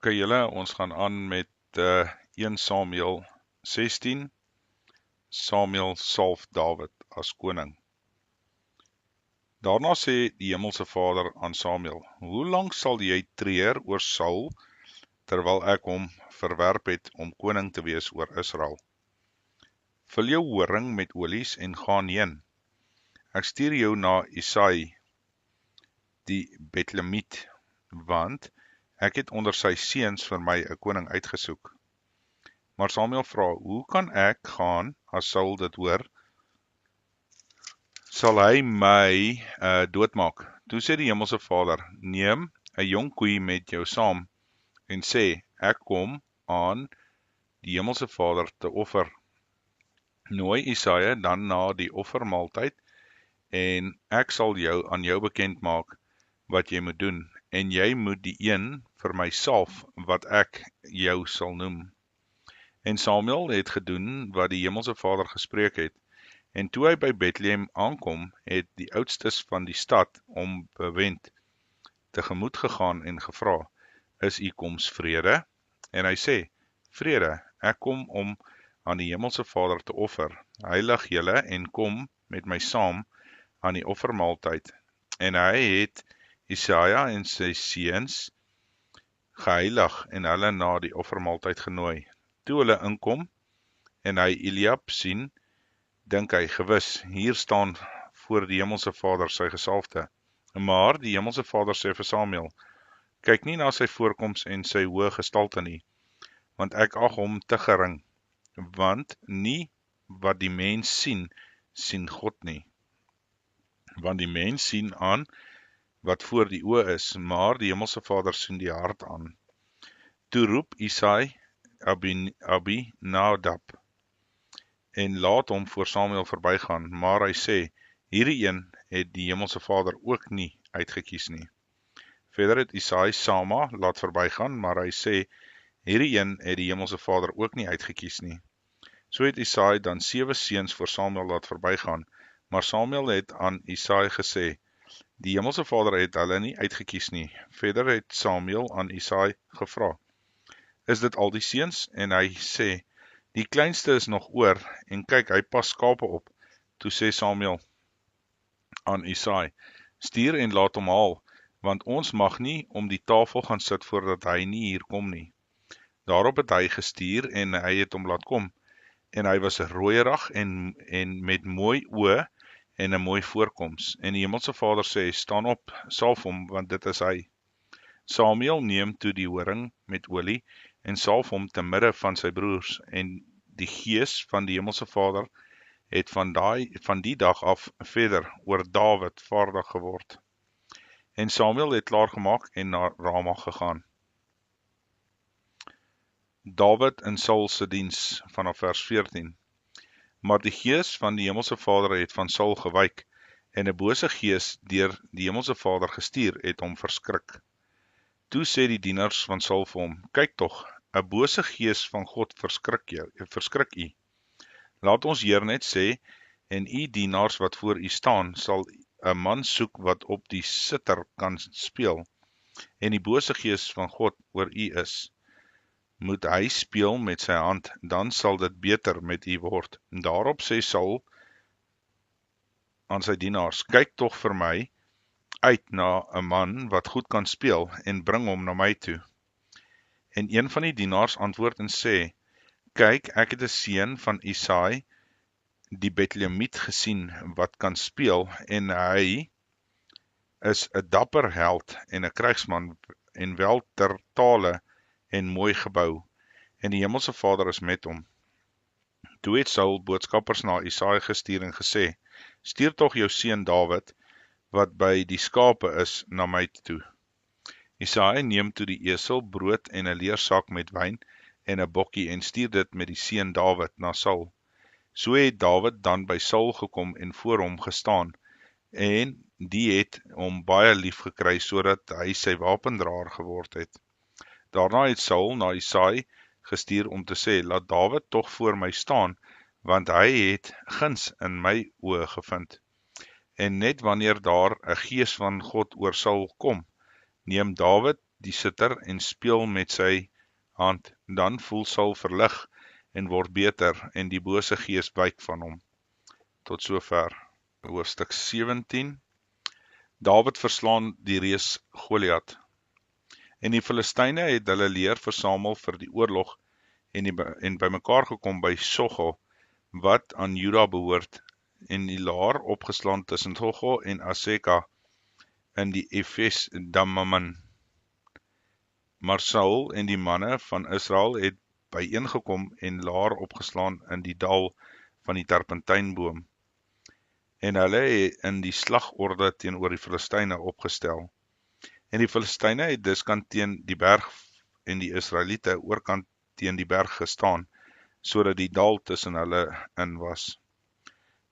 Ok julle, ons gaan aan met 1 Samuel 16. Samuel salf Dawid as koning. Daarna sê die hemelse Vader aan Samuel: Hoe lank sal jy treur oor Saul, terwyl ek hom verwerp het om koning te wees oor Israel? Vul jou horing met olies en gaan heen. Ek stuur jou na Isai, die Betlemiet, want ek het onder sy seuns vir my 'n koning uitgesoek. Maar Samuel vra: Hoe kan ek gaan as Saul dit hoor? Sal hy my doodmaak? Toe sê die hemelse Vader: Neem 'n jong koei met jou saam en sê: Ek kom aan die hemelse Vader te offer. Nooi Isaiah dan na die offermaaltyd en ek sal aan jou bekend maak wat jy moet doen, en jy moet die een vir my salf wat ek jou sal noem. En Samuel het gedoen wat die hemelse Vader gespreek het, en toe hy by Bethlehem aankom, het die oudstes van die stad hom bewend, tegemoet gegaan en gevra: Is u koms vrede? En hy sê: Vrede, ek kom om aan die hemelse Vader te offer. Heilig julle en kom met my saam aan die offermaaltyd. En hy het Isaiah en sy seuns geheilig en hulle na die offermaaltyd genooi. Toe hulle inkom en hy Eliab sien, dink hy: Gewis, hier staan voor die hemelse Vader sy gesalfde. Maar die hemelse Vader sê vir Samuel: Kyk nie na sy voorkoms en sy hoë gestalte nie, want ek ag hom te gering, want nie wat die mens sien, sien God nie. Want die mens sien aan wat voor die oë is, maar die hemelse Vader sien die hart aan. Toe roep Isai Abinadab en laat hom voor Samuel verbygaan, maar hy sê: Hierdie een het die hemelse Vader ook nie uitgekies nie. Verder het Isai Sama laat verbygaan, maar hy sê: Hierdie een het die hemelse Vader ook nie uitgekies nie. So het Isai dan 7 seuns voor Samuel laat verbygaan, maar Samuel het aan Isai gesê: Die hemelse Vader het hulle nie uitgekies nie. Verder het Samuel aan Isai gevra: Is dit al die seuns? En hy sê: Die kleinste is nog oor, en kyk, hy pas skape op. Toe sê Samuel aan Isai: Stuur en laat hom haal, want ons mag nie om die tafel gaan sit voordat hy nie hier kom nie. Daarop het hy gestuur en hy het hom laat kom, en hy was rooierig en met mooi oë en 'n mooi voorkoms. En die hemelse Vader sê: Staan op, salf hom, want dit is hy. Samuel neem toe die horing met olie en salf hom te midde van sy broers, en die gees van die hemelse Vader het van die dag af verder oor Dawid vaardig geword. En Samuel het klaargemaak en na Rama gegaan. Dawid in Saul se diens, vanaf vers 14. Maar die gees van die hemelse Vader het van Saul gewyk, en 'n bose gees deur die hemelse Vader gestuur het hom verskrik. Toe sê die dienaars van Saul vir hom: Kyk tog, 'n bose gees van God verskrik u. Laat ons hier net sê, en u dienaars wat voor u staan, sal 'n man soek wat op die sitter kan speel, en die bose gees van God oor u is. Moet hy speel met sy hand, dan sal dit beter met u word. En daarop sê Saul aan sy dienaars: Kyk tog vir my uit na 'n man wat goed kan speel, en bring hom na my toe. En een van die dienaars antwoord en sê: Kyk, ek het 'n seun van Isai, die Betlemiet, gesien wat kan speel, en hy is 'n dapper held en 'n krygsman, en wel ter tale en mooi gebou, en die hemelse Vader is met hom. Toe het Saul boodskappers na Isai gestuur en gesê: Stuur tog jou seun Dawid, wat by die skape is, na my toe. Isai neem toe die esel, brood en 'n leersak met wyn en 'n bokkie en stuur dit met die seun Dawid na Saul. So het Dawid dan by Saul gekom en voor hom gestaan, en die het hom baie lief gekry, sodat hy sy wapendraer geword het. Daarna het Saul na Isai gestuur om te sê: Laat Dawid tog voor my staan, want hy het guns in my oë gevind. En net wanneer daar 'n gees van God oor Saul kom, neem Dawid die sitter en speel met sy hand. Dan voel Saul verlig en word beter en die bose gees wyk van hom. Tot sover. Hoofstuk 17. Dawid verslaan die reus Goliat. En die Filistyne het hulle leer versamel vir die oorlog en bymekaar gekom by Sogel, wat aan Juda behoort, en die laar opgeslaan tussen Sogel en Aseka in die Efes Dammaman. Maar Saul en die manne van Israel het byeengekom en laar opgeslaan in die dal van die Terpentynboom. En hulle het in die slagorde teenoor die Filistyne opgestel. En die Filistyne het dus kant teen die berg en die Israeliete oorkant teen die berg gestaan, sodat die dal tussen hulle in was.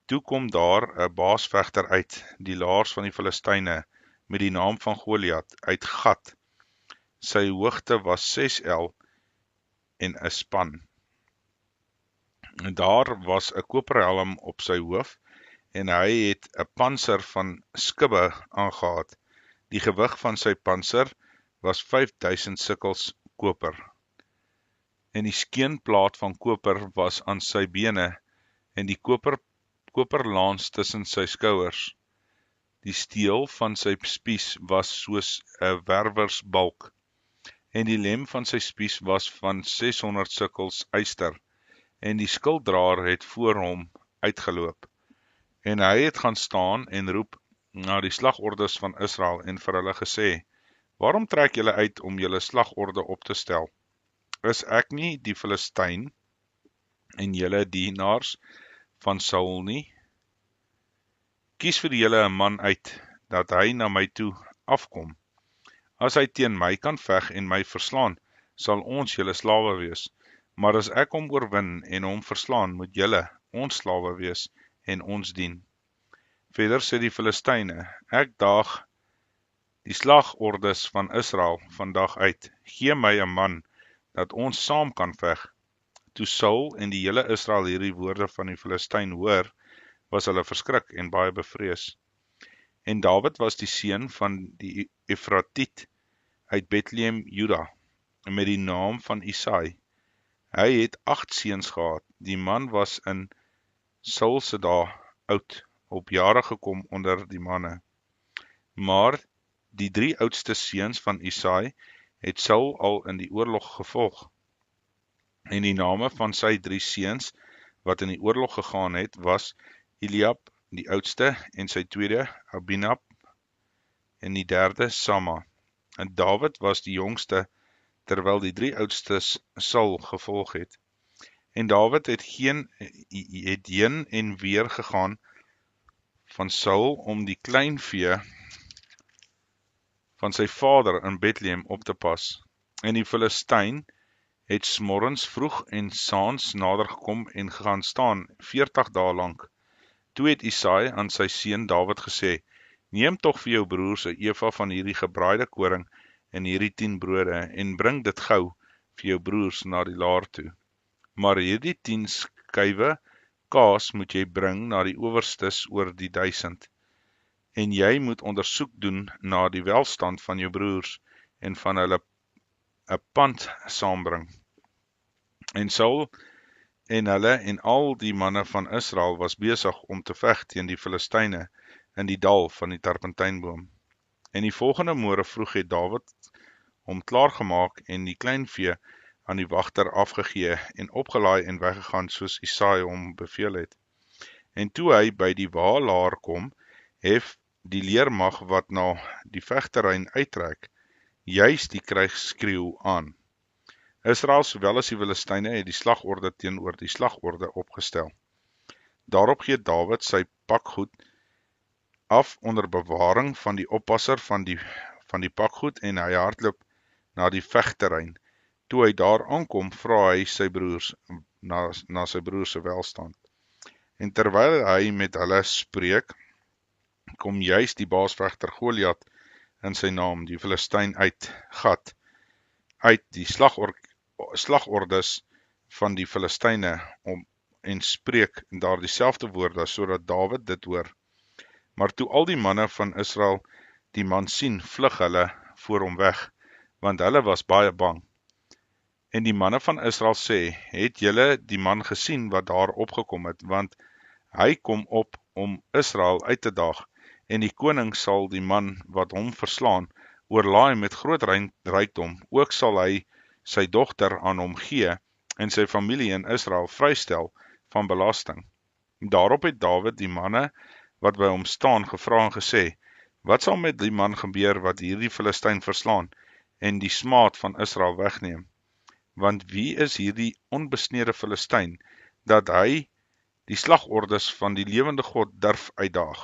Toe kom daar 'n baasvegter uit, die laars van die Filistyne, met die naam van Goliat, uit Gat. Sy hoogte was 6 el en 'n span. En daar was 'n koperhelm op sy hoof, en hy het 'n pantser van skibbe aangehad. Die gewig van sy pantser was 5000 sikkels koper. En die skeenplaat van koper was aan sy bene, en die koperlaans tussen sy skouers. Die steel van sy spies was soos 'n werwersbalk, en die lem van sy spies was van 600 sikkels yster, en die skilddraer het voor hom uitgeloop. En hy het gaan staan en roep na die slagordes van Israel en vir hulle gesê: Waarom trek julle uit om julle slagorde op te stel? Is ek nie die Filistyn en julle dienaars van Saul nie? Kies vir julle 'n man uit, dat hy na my toe afkom. As hy teen my kan veg en my verslaan, sal ons julle slawe wees. Maar as ek hom oorwin en hom verslaan, moet julle ons slawe wees en ons dien. Verder sê die Filistyne: Ek daag die slagordes van Israel vandag uit. Gee my 'n man, dat ons saam kan veg. Toe Saul en die hele Israel hierdie woorde van die Filistyn hoor, was hulle verskrik en baie bevrees. En Dawid was die seun van die Efratiet uit Bethlehem, Juda, met die naam van Isai. Hy het 8 seuns gehad. Die man was in Saul se dae oud, op jare gekom onder die manne. Maar die 3 oudste seuns van Isai het Saul al in die oorlog gevolg. En die name van sy 3 seuns wat in die oorlog gegaan het, was Eliab, die oudste, en sy tweede Abinab, en die derde Sama. En Dawid was die jongste, terwyl die 3 oudstes Saul gevolg het. En Dawid het heen en weer gegaan van Saul om die kleinvee van sy vader in Bethlehem op te pas. En die Filistyn het smorgens vroeg en saans nader gekom en gaan staan 40 dae lank. Toe het Isai aan sy seun Dawid gesê: Neem tog vir jou broers 'n eva van hierdie gebraaide koring en hierdie 10 brode en bring dit gou vir jou broers na die laar toe. Maar hierdie 10 skywe kaas moet jy bring na die owerstes oor die 1000. En jy moet ondersoek doen na die welstand van jou broers en van hulle 'n pand saambring. En Saul en hulle en al die manne van Israel was besig om te veg teen die Filistyne in die dal van die Terpentynboom. En die volgende môre vroeg het Dawid hom klaargemaak en die kleinvee aan die wagter afgegee en opgelaai en weggegaan soos Isai hom beveel het. En toe hy by die waalaar kom, hef die leermag wat na die vegterrein uittrek, juis die krygsskreeu aan. Israel sowel as die Filistyne het die slagorde teenoor die slagorde opgestel. Daarop gee Dawid sy pakgoed af onder bewaring van die oppasser van die pakgoed en hy hardloop na die vegterrein. Toe hy daar aankom, vra hy sy broers na sy broers se welstand. En terwyl hy met hulle spreek, kom juis die baasvegter Goliat in sy naam, die Filistyn uit Gat, uit die slagordes van die Filistyne en spreek daar dieselfde woorde, sodat Dawid dit hoor. Maar toe al die manne van Israel die man sien, vlug hulle voor hom weg, want hulle was baie bang. En die manne van Israel sê, het julle die man gesien wat daar opgekom het, want hy kom op om Israel uit te daag, en die koning sal die man wat hom verslaan, oorlaai met groot rykdom, ook sal hy sy dogter aan hom gee, en sy familie in Israel vrystel van belasting. Daarop het Dawid die manne wat by hom staan gevra en gesê, wat sal met die man gebeur wat hierdie Filistyn verslaan, en die smaad van Israel wegneem? Want wie is hierdie onbesnede Filistyn, dat hy die slagordes van die lewende God durf uitdaag?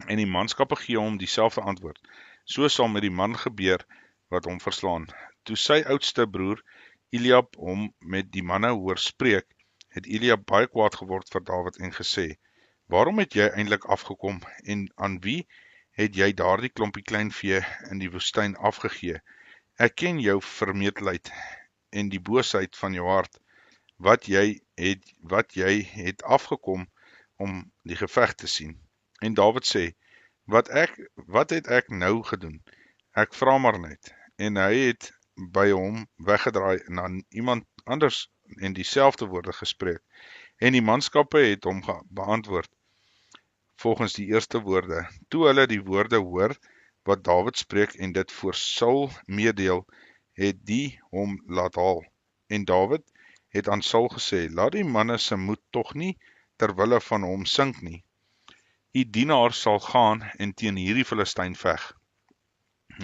En die manskappe gee hom dieselfde antwoord, so sal met die man gebeur wat hom verslaan. Toe sy oudste broer Eliab hom met die manne hoor spreek, het Eliab baie kwaad geword vir Dawid en gesê, waarom het jy eintlik afgekom, en aan wie het jy daardie klompie kleinvee in die woestyn afgegee? Ek ken jou vermetelheid en die boosheid van jou hart, wat jy het afgekom om die geveg te sien. En Dawid sê, wat het ek nou gedoen? Ek vra maar net. En hy het by hom weggedraai en aan iemand anders en dieselfde woorde gespreek. En die manskappe het hom beantwoord volgens die eerste woorde. Toe hulle die woorde hoor wat Dawid spreek en dit voor Saul meedeel, het die hom laat haal. En Dawid het aan Saul gesê, laat die manne se moed tog nie terwille van hom sink nie. U dienaar sal gaan en teen hierdie Filistyn veg.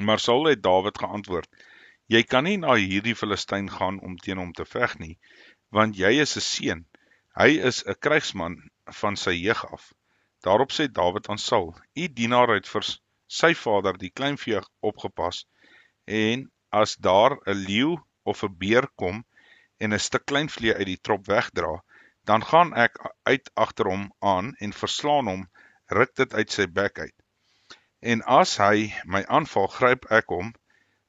Maar Saul het Dawid geantwoord, jy kan nie na hierdie Filistyn gaan om teen hom te veg nie, want jy is 'n seun. Hy is 'n krygsman van sy jeug af. Daarop sê Dawid aan Saul, u dienaar het vir sy vader die kleinvee opgepas, en as daar 'n leeu of 'n beer kom en 'n stuk kleinvee uit die trop wegdra, dan gaan ek uit agter hom aan en verslaan hom, ruk dit uit sy bek uit. En as hy my aanval, gryp ek hom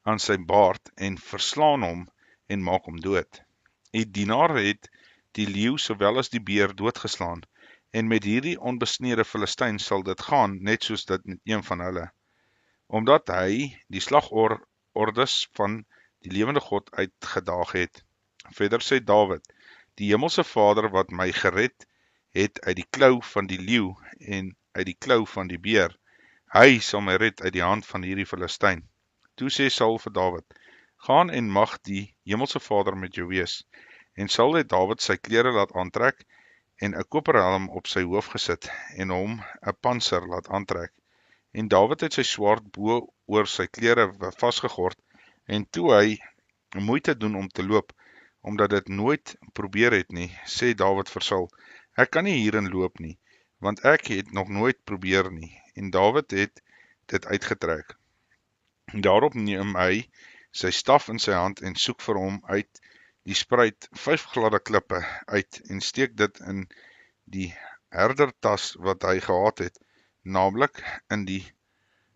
aan sy baard en verslaan hom en maak hom dood. Die dienaar het die leeu sowel as die beer doodgeslaan, en met hierdie onbesnede Filistyn sal dit gaan, net soos dit met een van hulle, omdat hy die slagordes van die lewende God uitgedaag het. Verder sê Dawid, die hemelse Vader wat my gered het uit die klou van die leeu en uit die klou van die beer, hy sal my red uit die hand van hierdie Filistyn. Toe sê Saul vir Dawid, gaan en mag die hemelse Vader met jou wees. En Saul het Dawid sy klere laat aantrek en 'n koperhelm op sy hoof gesit en hom 'n pantser laat aantrek. En Dawid het sy swaard bo oor sy klere vasgegord en toe hy moeite doen om te loop, omdat dit nooit probeer het nie, sê Dawid vir Saul, ek kan nie hierin loop nie, want ek het nog nooit probeer nie. En Dawid het dit uitgetrek. Daarop neem hy sy staf in sy hand en soek vir hom uit die spruit 5 gladde klippe uit en steek dit in die herdertas wat hy gehad het, naamlik in die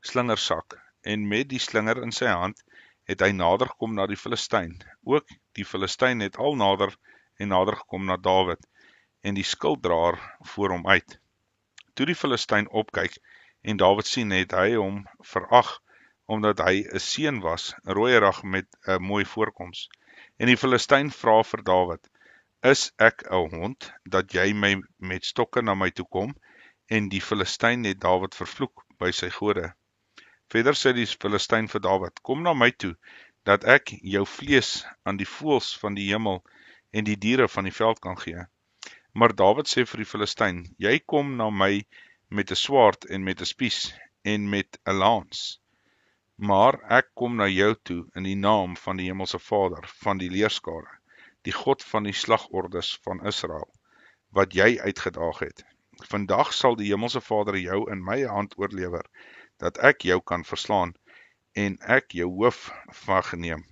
slingersak. En met die slinger in sy hand het hy nader gekom na die Filistyn. Ook die Filistyn het al nader en nader gekom na Dawid en die skilddraer voor hom uit. Toe die Filistyn opkyk en Dawid sien, het hy hom verag, omdat hy 'n seun was, rooierig met 'n mooi voorkoms. En die Filistyn vra vir Dawid, is ek 'n hond, dat jy my met stokke na my toe kom? En die Filistyn het Dawid vervloek by sy gode. Verder sê die Filistyn vir Dawid, kom na my toe, dat ek jou vlees aan die voëls van die hemel en die diere van die veld kan gee. Maar Dawid sê vir die Filistyn, jy kom na my met 'n swaard en met 'n spies en met 'n lans. Maar ek kom na jou toe in die naam van die hemelse Vader, van die leerskare, die God van die slagordes van Israel, wat jy uitgedaag het. Vandag sal die hemelse Vader jou in my hand oorlewer, dat ek jou kan verslaan, en ek jou hoof wegneem.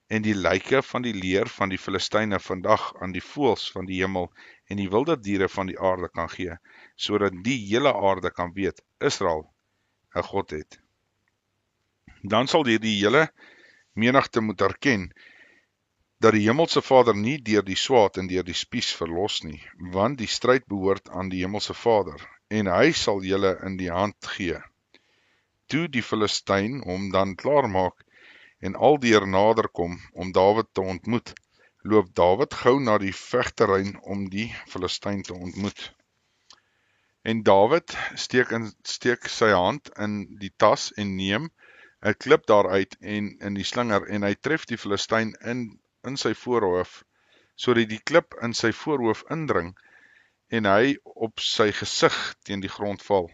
En die lyke van die leer van die Filistyne vandag aan die voëls van die hemel en die wilde diere van die aarde kan gee, sodat die hele aarde kan weet, Israel 'n God het. Dan sal die hele menigte moet erken, dat die hemelse Vader nie deur die swaard en deur die spies verlos nie, want die stryd behoort aan die hemelse Vader, en hy sal julle in die hand gee. Toe die Filistyn hom dan klaar maak, en aldeer nader kom om Dawid te ontmoet, loop Dawid gou na die vegterrein om die Filistyn te ontmoet. En Dawid steek sy hand in die tas en neem 'n klip daaruit en in die slinger en hy tref die Filistyn in sy voorhoof, sodat die klip in sy voorhoof indring en hy op sy gesig teen die grond val.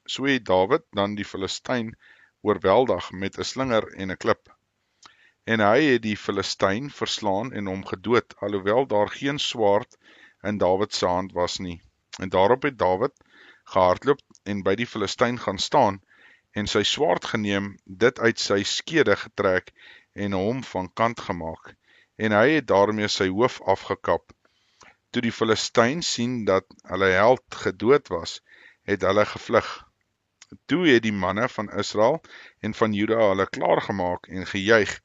So het Dawid dan die Filistyn oorweldig met 'n slinger en 'n klip. En hy het die Filistyn verslaan en hom gedood, alhoewel daar geen swaard in Dawid se hand was nie. En daarop het Dawid gehardloop en by die Filistyn gaan staan en sy swaard geneem, dit uit sy skede getrek en hom van kant gemaak. En hy het daarmee sy hoof afgekap. Toe die Filistyn sien dat hulle held gedood was, het hulle gevlug. Toe het die manne van Israel en van Juda hulle klaargemaak en gejuig,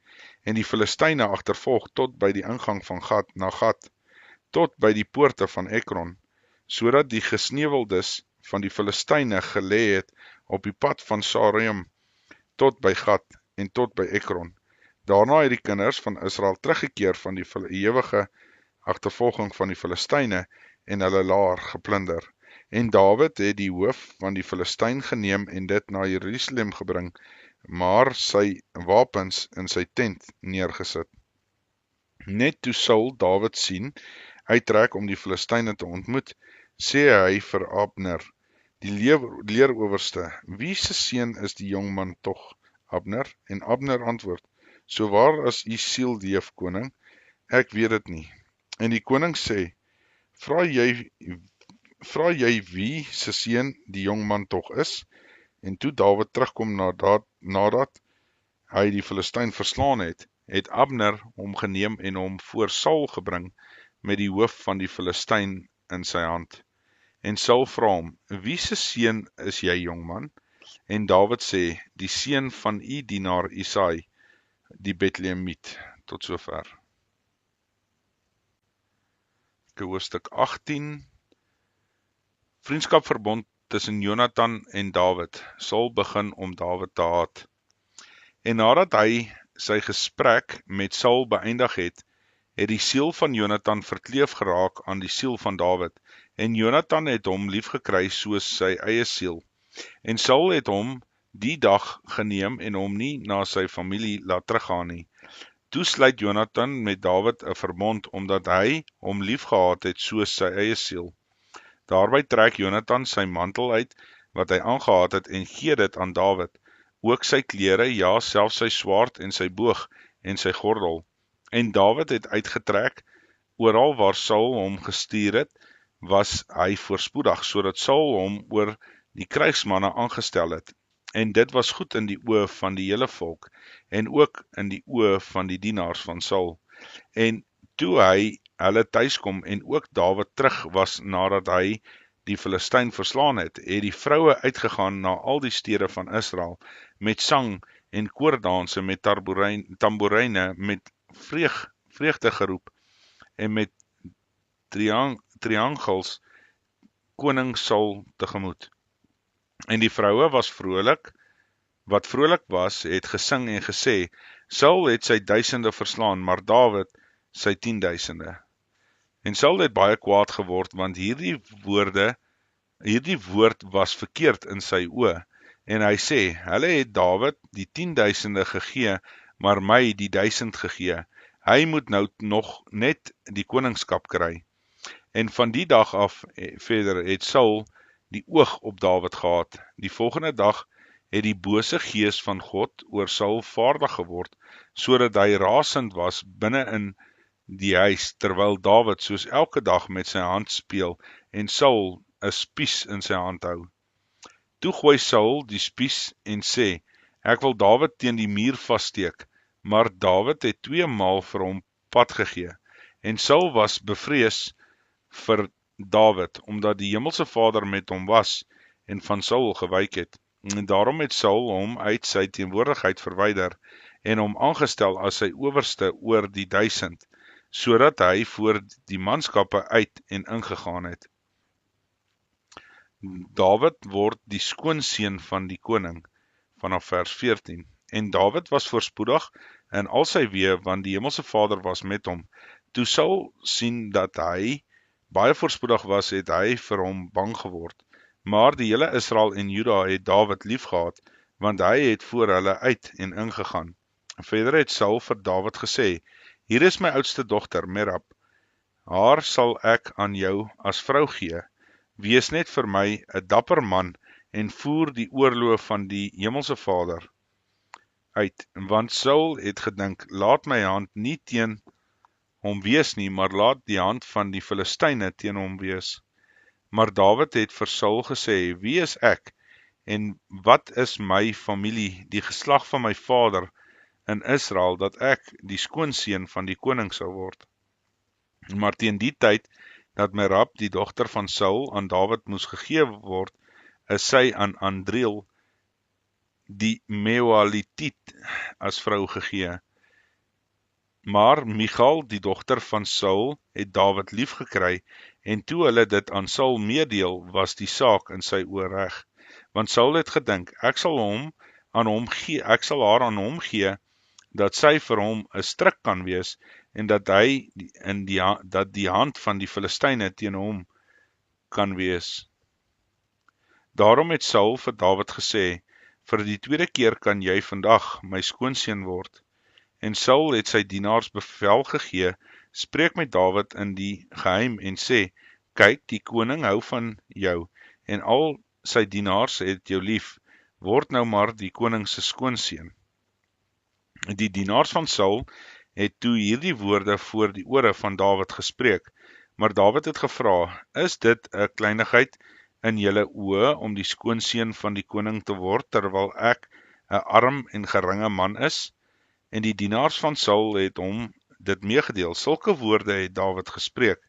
en die Filistyne agtervolg tot by die ingang van Gat, tot by die poorte van Ekron, sodat die gesneuweldes van die Filistyne gelê het op die pad van Saaraim tot by Gat en tot by Ekron. Daarna het die kinders van Israel teruggekeer van die ewige agtervolging van die Filistyne en hulle laar geplunder. En Dawid het die hoof van die Filistyn geneem en dit na Jerusalem gebring, maar sy wapens in sy tent neergesit. Net toe Saul Dawid sien, uittrek om die Filistyne te ontmoet, sê hy vir Abner, die leerowerste, wie se seun is die jongman tog, Abner? En Abner antwoord, so waar as u siel leef, koning, ek weet dit nie. En die koning sê, vra jy wie se seun die jongman tog is? En toe Dawid terugkom nadat hy die Filistyn verslaan het, het Abner hom geneem en hom voor Saul gebring met die hoof van die Filistyn in sy hand. En Saul vra hom, wie se seun is jy, jongman? En Dawid sê, die seun van u dienaar Isai, die Betlehemiet. Tot sover. Hoofstuk 18. Vriendskapverbond tussen Jonathan en Dawid. Saul begin om Dawid te haat. En nadat hy sy gesprek met Saul beëindig het, het die siel van Jonathan verkleef geraak aan die siel van Dawid, en Jonathan het hom liefgekry soos sy eie siel. En Saul het hom die dag geneem en hom nie na sy familie laat teruggaan nie. Toe sluit Jonathan met Dawid 'n verbond, omdat hy hom liefgehad het soos sy eie siel. Daarby trek Jonathan sy mantel uit, wat hy aangehad het, en gee dit aan Dawid, ook sy klere, ja, selfs sy swaard en sy boog en sy gordel. En Dawid het uitgetrek, oral waar Saul hom gestuur het, was hy voorspoedig, sodat Saul hom oor die krygsmanne aangestel het. En dit was goed in die oë van die hele volk, en ook in die oë van die dienaars van Saul. En toe hy hulle tuiskom en ook Dawid terug was nadat hy die Filistyn verslaan het, het die vroue uitgegaan na al die stede van Israel, met sang en koordanse, met tamboeryne, met vreugdegeroep en met triangels koning Saul tegemoet. En die vroue wat vrolik was, het gesing en gesê, Saul het sy duisende verslaan, maar Dawid sy 10.000. En Saul het baie kwaad geword, want hierdie woord was verkeerd in sy oë. En hy sê, hulle het Dawid die 10.000 gegee, maar my die 1000 gegee. Hy moet nou nog net die koningskap kry. En van die dag af verder het Saul die oog op Dawid gehad. Die volgende dag het die bose gees van God oor Saul vaardig geword, sodat hy rasend was binne in die huis, terwyl Dawid soos elke dag met sy hand speel en Saul 'n spies in sy hand hou. Toe gooi Saul die spies en sê, ek wil Dawid teen die muur vassteek, maar Dawid het 2 maal vir hom pad gegee. En Saul was bevrees vir Dawid, omdat die hemelse Vader met hom was en van Saul gewyk het. En daarom het Saul hom uit sy teenwoordigheid verwyder en hom aangestel as sy owerste oor die 1000, sodat hy voor die manskappe uit en ingegaan het. Dawid word die skoonseun van die koning, vanaf vers 14. En Dawid was voorspoedig en al sy weë, want die Hemelse Vader was met hom. Toe Saul sien dat hy baie voorspoedig was, het hy vir hom bang geword. Maar die hele Israel en Juda het Dawid liefgehad, want hy het voor hulle uit en ingegaan. Verder het Saul vir Dawid gesê, hier is my oudste dogter, Merab. Haar sal ek aan jou as vrou gee. Wees net vir my 'n dapper man en voer die oorlog van die Hemelse Vader uit. Want Saul het gedink, laat my hand nie teen hom wees nie, maar laat die hand van die Filistyne teen hom wees. Maar Dawid het vir Saul gesê, wie is ek en wat is my familie, die geslag van my vader in Israel, dat ek die skoonseun van die koning sou word. Maar teen die tyd dat Merab, die dogter van Saul, aan Dawid moes gegee word, is sy aan Adriel, die Meholitiet, as vrou gegee. Maar Michal, die dogter van Saul, het Dawid lief gekry, en toe hulle dit aan Saul meedeel, was die saak in sy oë reg. Want Saul het gedink, ek sal haar aan hom gee, dat sy vir hom 'n stryk kan wees, en dat hy dat die hand van die Filistyne teen hom kan wees. Daarom het Saul vir Dawid gesê, vir die tweede keer kan jy vandag my skoonseun word. En Saul het sy dienaars bevel gegee, spreek met Dawid in die geheim en sê, kyk, die koning hou van jou, en al sy dienaars het jou lief, word nou maar die koning se skoonseun. Die dienaars van Saul het toe hierdie woorde voor die ore van Dawid gespreek, maar Dawid het gevra, is dit 'n kleinigheid in julle oë om die skoonseun van die koning te word, terwyl ek 'n arm en geringe man is? En die dienaars van Saul het hom dit meegedeel. Sulke woorde het Dawid gespreek.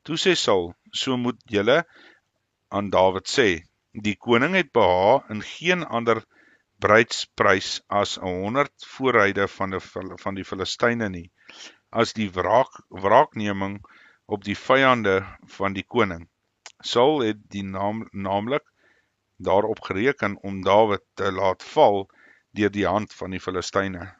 Toe sê Saul, so moet julle aan Dawid sê, die koning het behaag in geen ander bruidsprys as 100 voorryde van die Filistyne nie, as die wraakneming op die vyande van die koning. Saul het die naamlik daarop gereken om Dawid te laat val deur die hand van die Filistyne.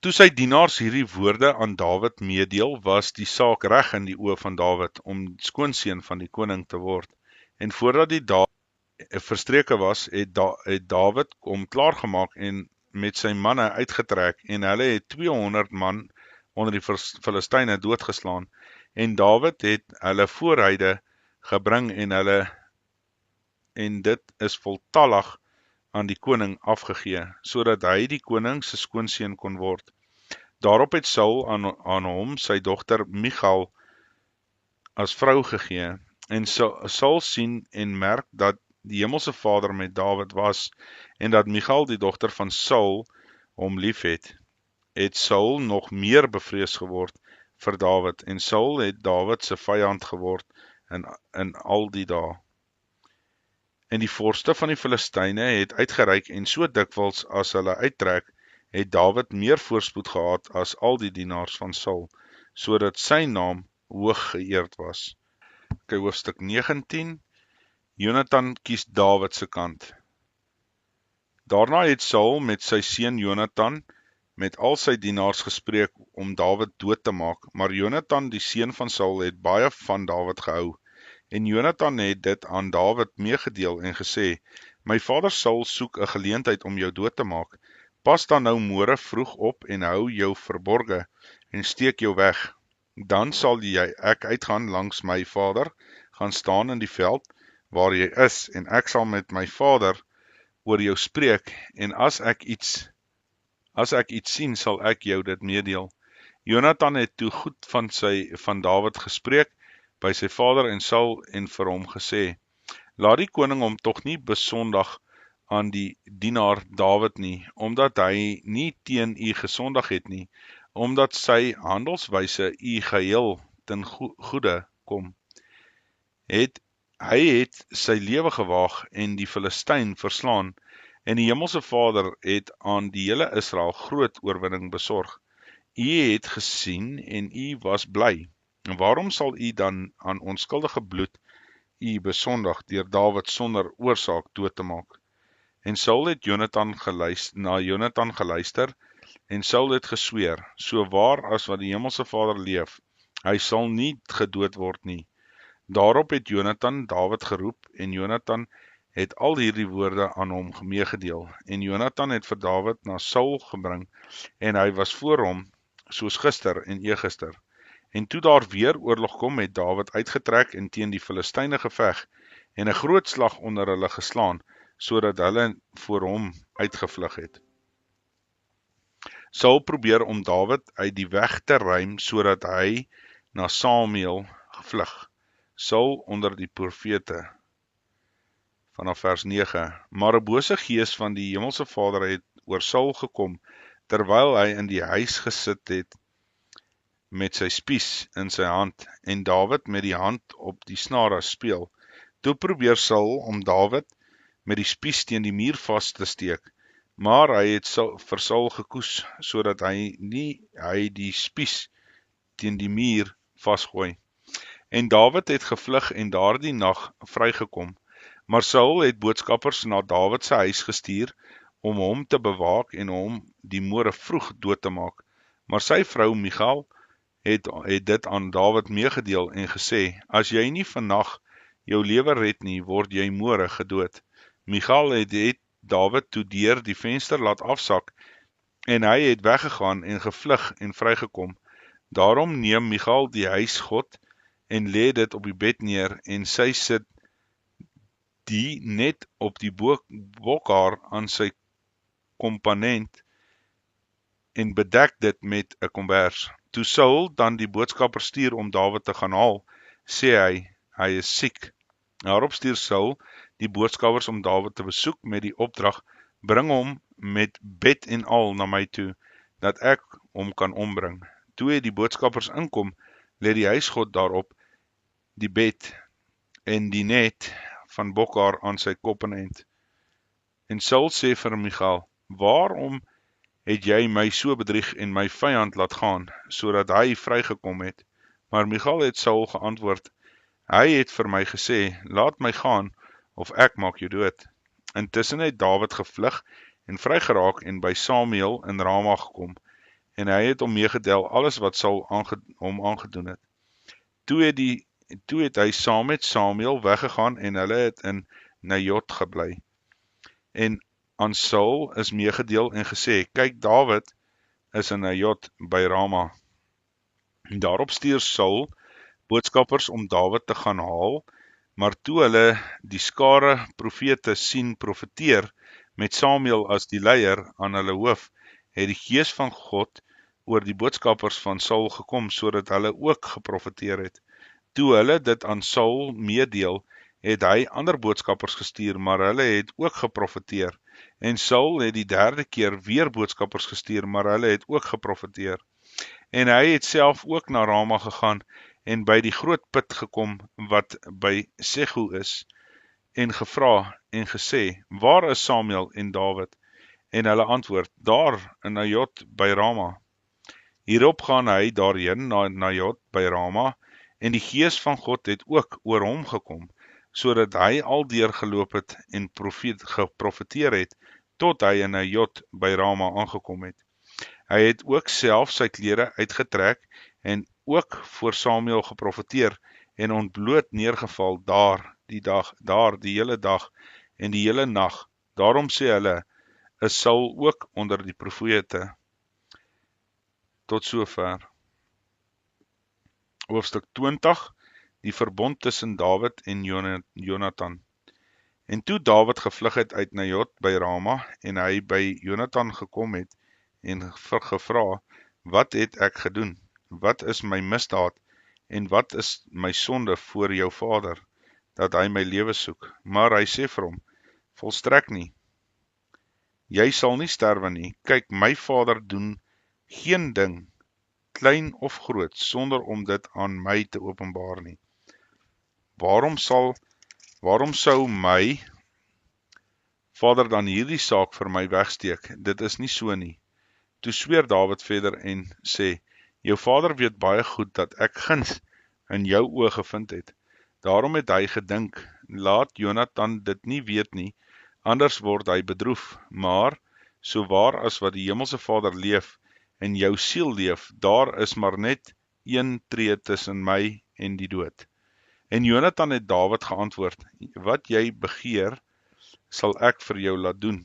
Toe sy dienaars hierdie woorde aan Dawid meedeel, was die saak reg in die oë van Dawid om skoonseun van die koning te word. En voordat die dae verstreke was, het Dawid hom klaargemaak en met sy manne uitgetrek, en hulle het 200 man onder die Filistyne doodgeslaan, en Dawid het hulle voorryde gebring en dit is voltallig aan die koning afgegee, sodat hy die koning se skoonseun kon word. Daarop het Saul aan hom sy dogter Michal as vrou gegee, en Saul sien en merk dat die Hemelse Vader met Dawid was, en dat Michal, die dogter van Saul, hom liefhet. Het Saul nog meer bevrees geword vir Dawid, en Saul het Dawid se vyand geword in al die dae. En die vorste van die Filistyne het uitgereik, en so dikwels as hulle uittrek, het Dawid meer voorspoed gehad as al die dienaars van Saul, sodat sy naam hoog geëerd was. Kyk, hoofstuk 19, Jonathan kies Dawid se kant. Daarna het Saul met sy seun Jonathan met al sy dienaars gespreek om Dawid dood te maak, maar Jonathan, die seun van Saul, het baie van Dawid gehou. En Jonathan het dit aan Dawid meegedeel en gesê, my vader Saul soek 'n geleentheid om jou dood te maak. Pas dan nou môre vroeg op en hou jou verborge en steek jou weg. Dan sal ek uitgaan langs my vader, gaan staan in die veld waar jy is, en ek sal met my vader oor jou spreek, en as ek iets sien, sal ek jou dit meedeel. Jonathan het toe goed van Dawid gespreek by sy vader en Saul en vir hom gesê, laat die koning hom tog nie besondig aan die dienaar Dawid nie, omdat hy nie teen u gesondig het nie, omdat sy handelswyse u geheel ten goede kom. Hy het sy lewe gewaag en die Filistyn verslaan, en die Hemelse Vader het aan die hele Israel groot oorwinning besorg. U het gesien en u was bly. En waarom sal u dan aan onskuldige bloed u besondig deur Dawid sonder oorsaak dood te maak? En Saul het na Jonathan geluister, en Saul het gesweer, so waar as wat die Hemelse Vader leef, hy sal nie gedood word nie. Daarop het Jonathan Dawid geroep, en Jonathan het al hierdie woorde aan hom meegedeel. En Jonathan het vir Dawid na Saul gebring, en hy was voor hom, soos gister en eergister. En toe daar weer oorlog kom, het Dawid uitgetrek en teen die Filistyne geveg, en 'n groot slag onder hulle geslaan, sodat hulle voor hom uitgevlug het. Saul probeer om Dawid uit die weg te ruim, sodat hy na Samuel gevlug. Saul onder die profete, vanaf vers 9. Maar 'n bose gees van die Hemelse Vader het oor Saul gekom, terwyl hy in die huis gesit het met sy spies in sy hand, en Dawid met die hand op die snare speel. Toe probeer Saul om Dawid met die spies teen die muur vas te steek, maar hy het vir Saul gekoes, sodat hy die spies teen die muur vasgooi. En Dawid het gevlug en daardie nag vrygekom. Maar Saul het boodskappers na Dawid se huis gestuur om hom te bewaak en hom die môre vroeg dood te maak. Maar sy vrou Michal het dit aan Dawid meegedeel en gesê, as jy nie vannag jou lewe red nie, word jy môre gedood. Michal het Dawid toe deur die venster laat afsak, en hy het weggegaan en gevlug en vrygekom. Daarom neem Michal die huisgod en lê dit op die bed neer, en sy sit die net op die bokhaar aan sy komponent en bedek dit met 'n kombers. Toe Saul dan die boodskapper stuur om Dawid te gaan haal, sê hy is siek. Daarop stuur Saul die boodskappers om Dawid te besoek met die opdrag, bring hom met bed en al na my toe, dat ek hom kan ombring. Toe die boodskappers inkom, lê die huisgod daarop die bed en die net van bokhaar aan sy komponent. En Saul sê vir Michal, waarom het jy my so bedrieg en my vyand laat gaan, sodat hy vrygekom het? Maar Michal het Saul geantwoord, hy het vir my gesê, laat my gaan, of ek maak jou dood. Intussen het Dawid gevlug en vrygeraak en by Samuel in Rama gekom, en hy het hom meegedeel alles wat Saul hom aangedoen het. Toe het hy saam met Samuel weggegaan en hulle het in Najot gebly. En aan Saul is meegedeel en gesê, kyk, Dawid is in Najot by Rama. Daarop stuur Saul boodskappers om Dawid te gaan haal, maar toe hulle die skare profete sien profeteer met Samuel as die leier aan hulle hoof, het die gees van God oor die boodskappers van Saul gekom, sodat hulle ook geprofeteer het. Toe hulle dit aan Saul meedeel, het hy ander boodskappers gestuur, maar hulle het ook geprofeteer. En Saul het die derde keer weer boodskappers gestuur, maar hulle het ook geprofeteer. En hy het self ook na Rama gegaan, en by die groot put gekom, wat by Segu is, en gevra en gesê, waar is Samuel en Dawid? En hulle antwoord, daar in Najot by Rama. Hierop gaan hy daarheen na Najot by Rama, en die gees van God het ook oor hom gekom, sodat hy aldeur geloop het en geprofeteer het, tot hy in Najot by Rama aangekom het. Hy het ook self sy klere uitgetrek, en ook voor Samuel geprofeteer, en ontbloot neergeval die hele dag, en die hele nag. Daarom sê hulle, is Saul ook onder die profete. Tot sover. Hoofstuk 20, die verbond tussen Dawid en Jonathan. En toe Dawid gevlug het uit Najot by Rama, en hy by Jonathan gekom het, en gevra, wat het ek gedoen? Wat is my misdaad, en wat is my sonde voor jou vader, dat hy my lewe soek? Maar hy sê vir hom, volstrek nie. Jy sal nie sterwe nie. Kyk, my vader doen geen ding, klein of groot, sonder om dit aan my te openbaar nie. Waarom sou my vader dan hierdie saak vir my wegsteek? Dit is nie so nie. Toe sweer Dawid verder en sê, jou vader weet baie goed dat ek guns in jou oë gevind het. Daarom het hy gedink, laat Jonathan dit nie weet nie, anders word hy bedroef, maar so waar as wat die Hemelse Vader leef en jou siel leef, daar is maar net een tree tussen my en die dood. En Jonathan het Dawid geantwoord, wat jy begeer, sal ek vir jou laat doen.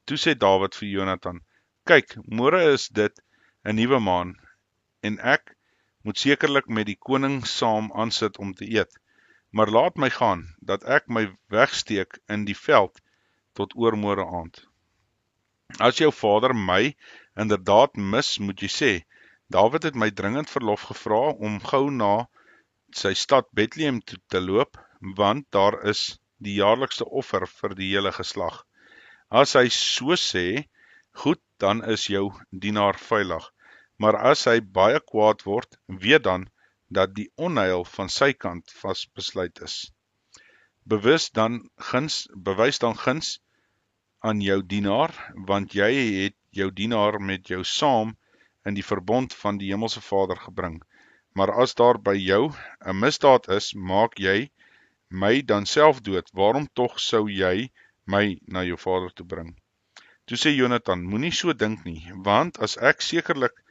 Toe sê Dawid vir Jonathan, kyk, môre is dit 'n nuwe maan, en ek moet sekerlik met die koning saam aansit om te eet, maar laat my gaan, dat ek my wegsteek in die veld tot oormôre aand. As jou vader my inderdaad mis, moet jy sê, Dawid het my dringend verlof gevra om gou na sy stad Bethlehem toe te loop, want daar is die jaarlikse offer vir die hele geslag. As hy so sê, goed, dan is jou dienaar veilig, maar as hy baie kwaad word, weet dan, dat die onheil van sy kant vasbesluit is. Bewys dan guns aan jou dienaar, want jy het jou dienaar met jou saam in die verbond van die Hemelse Vader gebring. Maar as daar by jou 'n misdaad is, maak jy my dan self dood, waarom tog sou jy my na jou vader toe bring? Toe sê Jonathan, moenie so dink nie, want as ek sekerlik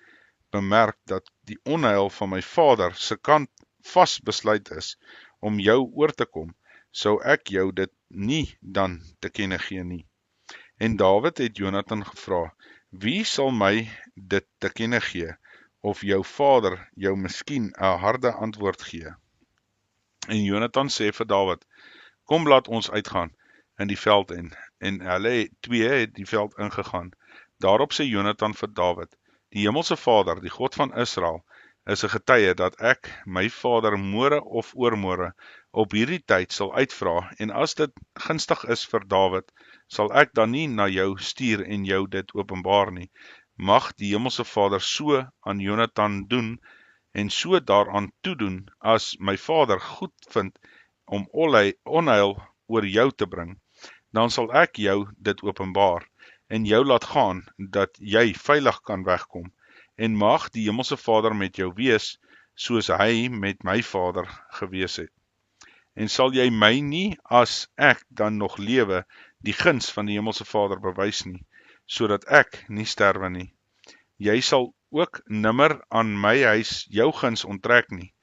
bemerk dat die onheil van my vader se kant vasbesluit is om jou oor te kom, sou ek jou dit nie dan te kenne gee nie. En Dawid het Jonathan gevra, wie sal my dit te kenne gee, of jou vader jou miskien 'n harde antwoord gee? En Jonathan sê vir Dawid, kom laat ons uitgaan in die veld en hulle twee het die veld ingegaan. Daarop sê Jonathan vir Dawid, die Hemelse Vader, die God van Israel, is 'n getuie dat ek my vader môre of oormôre op hierdie tyd sal uitvra, en as dit gunstig is vir Dawid, sal ek dan nie na jou stuur en jou dit openbaar nie. Mag die Hemelse Vader so aan Jonathan doen, en so daaraan toedoen, as my vader goed vind om onheil oor jou te bring, dan sal ek jou dit openbaar, en jou laat gaan, dat jy veilig kan wegkom, en mag die Hemelse Vader met jou wees, soos hy met my vader gewees het. En sal jy my nie, as ek dan nog lewe, die guns van die Hemelse Vader bewys nie, sodat ek nie sterwe nie. Jy sal ook nimmer aan my huis jou guns onttrek nie,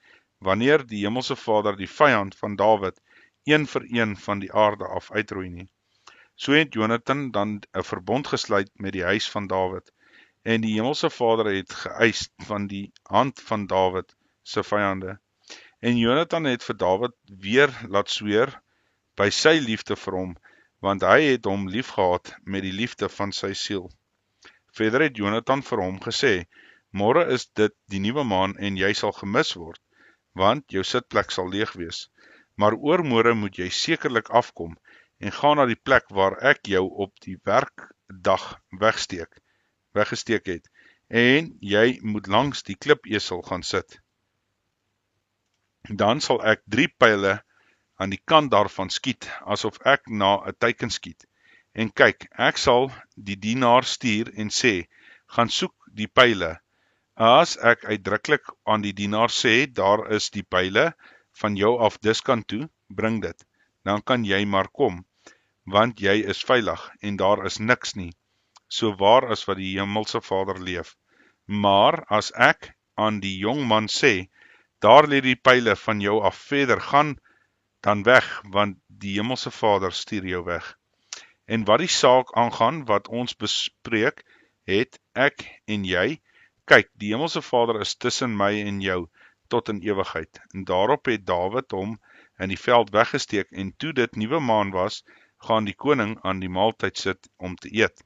wanneer die Hemelse Vader die vyand van Dawid een vir een van die aarde af uitroei nie. So het Jonathan dan 'n verbond gesluit met die huis van Dawid, en die Hemelse Vader het geëis van die hand van Dawid se vyande. En Jonathan het vir Dawid weer laat sweer by sy liefde vir hom, want hy het hom liefgehad met die liefde van sy siel. Verder het Jonathan vir hom gesê, môre is dit die nuwe maan en jy sal gemis word, want jou sitplek sal leeg wees. Maar oormôre moet jy sekerlik afkom en gaan na die plek waar ek jou op die werkdag weggesteek het, en jy moet langs die klipesel gaan sit. Dan sal ek 3 pyle aan die kant daarvan skiet, asof ek na 'n teiken skiet. En kyk, ek sal die dienaar stuur en sê, gaan soek die pyle. As ek uitdruklik aan die dienaar sê, daar is die pyle van jou af diskant toe, bring dit, dan kan jy maar kom, want jy is veilig, en daar is niks nie, so waar as wat die Hemelse Vader leef. Maar as ek aan die jong man sê, daar lê die pyle van jou af, verder gaan dan weg, want die Hemelse Vader stuur jou weg. En wat die saak aangaan wat ons bespreek, het ek en jy, kyk, die Hemelse Vader is tussen my en jou, tot in ewigheid. En daarop het Dawid hom in die veld weggesteek, en toe dit nuwe maan was, gaan die koning aan die maaltyd sit om te eet.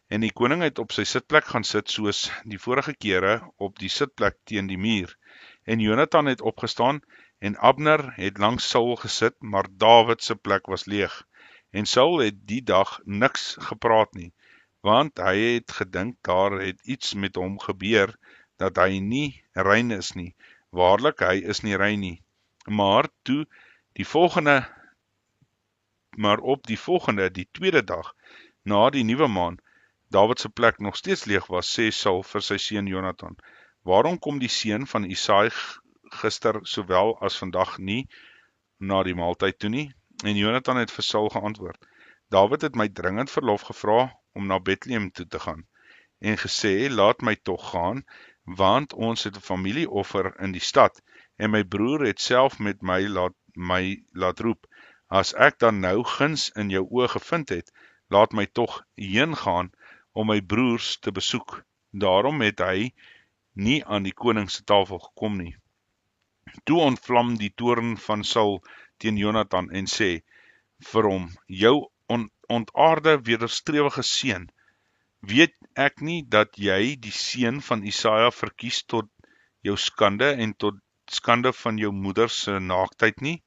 En die koning het op sy sitplek gaan sit, soos die vorige kere, op die sitplek teen die muur. En Jonathan het opgestaan, en Abner het langs Saul gesit, maar Dawid se plek was leeg. En Saul het die dag niks gepraat nie, want hy het gedink daar het iets met hom gebeur, dat hy nie rein is nie. Waarlik, hy is nie rein nie. Maar op die volgende, die tweede dag, na die nuwe maan, Dawid se plek nog steeds leeg was, sê Saul vir sy seun Jonathan, waarom kom die seun van Isaai gister sowel as vandag nie na die maaltyd toe nie? En Jonathan het vir Saul geantwoord, Dawid het my dringend verlof gevra om na Bethlehem toe te gaan en gesê, laat my tog gaan, want ons het 'n familieoffer in die stad en my broer het self met my laat roep. As ek dan nou guns in jou oë gevind het, laat my tog heen gaan om my broers te besoek. Daarom het hy nie aan die koning se tafel gekom nie. Toe ontvlam die toorn van Saul teen Jonatan en sê vir hom, jou ontaarde wederstrewige seun, weet ek nie dat jy die seun van Isaia verkies tot jou skande en tot skande van jou moeder se naaktheid nie?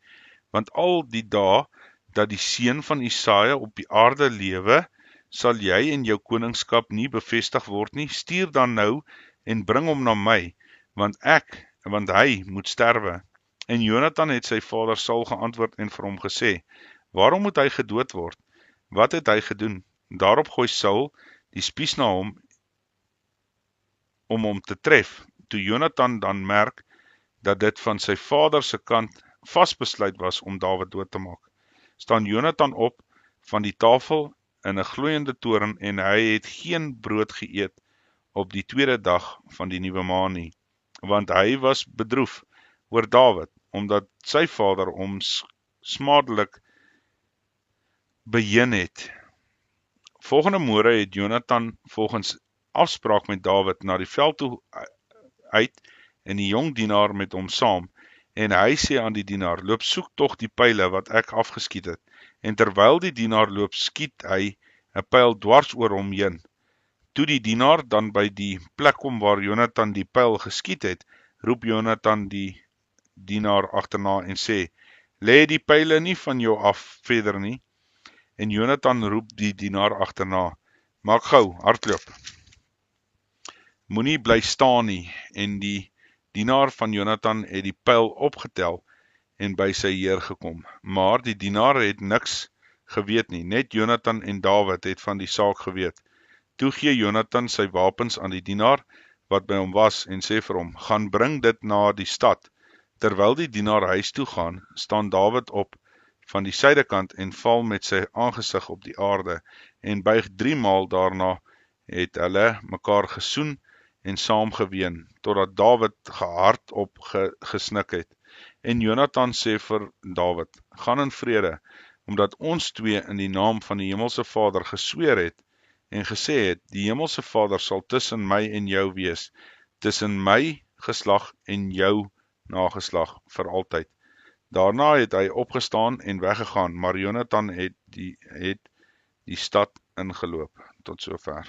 Want al die dae dat die seun van Isaia op die aarde lewe, sal jy in jou koningskap nie bevestig word nie. Stuur dan nou en bring hom na my, want hy moet sterwe. En Jonatan het sy vader Saul geantwoord en vir hom gesê, waarom moet hy gedood word? Wat het hy gedoen? Daarop gooi Saul die spies na hom om hom te tref. Toe Jonatan dan merk dat dit van sy vader se kant vasbesluit was om Dawid dood te maak, staan Jonatan op van die tafel in 'n gloeiende toorn en hy het geen brood geëet op die tweede dag van die nuwe maan nie, want hy was bedroef oor Dawid, omdat sy vader hom smadelik beheen het. Volgende môre het Jonatan volgens afspraak met Dawid na die veld toe uit en die jong dienaar met hom saam, en hy sê aan die dienaar, loop soek tog die pyle wat ek afgeskiet het, en terwyl die dienaar loop, skiet hy 'n pyl dwars oor hom heen. Toe die dienaar dan by die plek kom waar Jonatan die pyl geskiet het, roep Jonatan die dienaar agterna en sê, lê die pyle nie van jou af verder nie. En Jonatan roep die dienaar agterna, maak gou, hardloop. Moenie bly staan nie, en die dienaar van Jonatan het die pyl opgetel en by sy heer gekom. Maar die dienaar het niks geweet nie, net Jonatan en Dawid het van die saak geweet. Toe gee Jonatan sy wapens aan die dienaar wat by hom was en sê vir hom, gaan bring dit na die stad. Terwyl die dienaar huis toe gaan, staan Dawid op van die suidekant en val met sy aangesig op die aarde en buig 3 maal daarna het hulle mekaar gesoen en saam geween, totdat Dawid hardop gesnik het. En Jonatan sê vir Dawid, gaan in vrede, omdat ons twee in die naam van die Hemelse Vader gesweer het en gesê het, die Hemelse Vader sal tussen my en jou wees, tussen my geslag en jou nageslag vir altyd. Daarna het hy opgestaan en weggegaan, maar Jonatan het die stad ingeloop. Tot sover.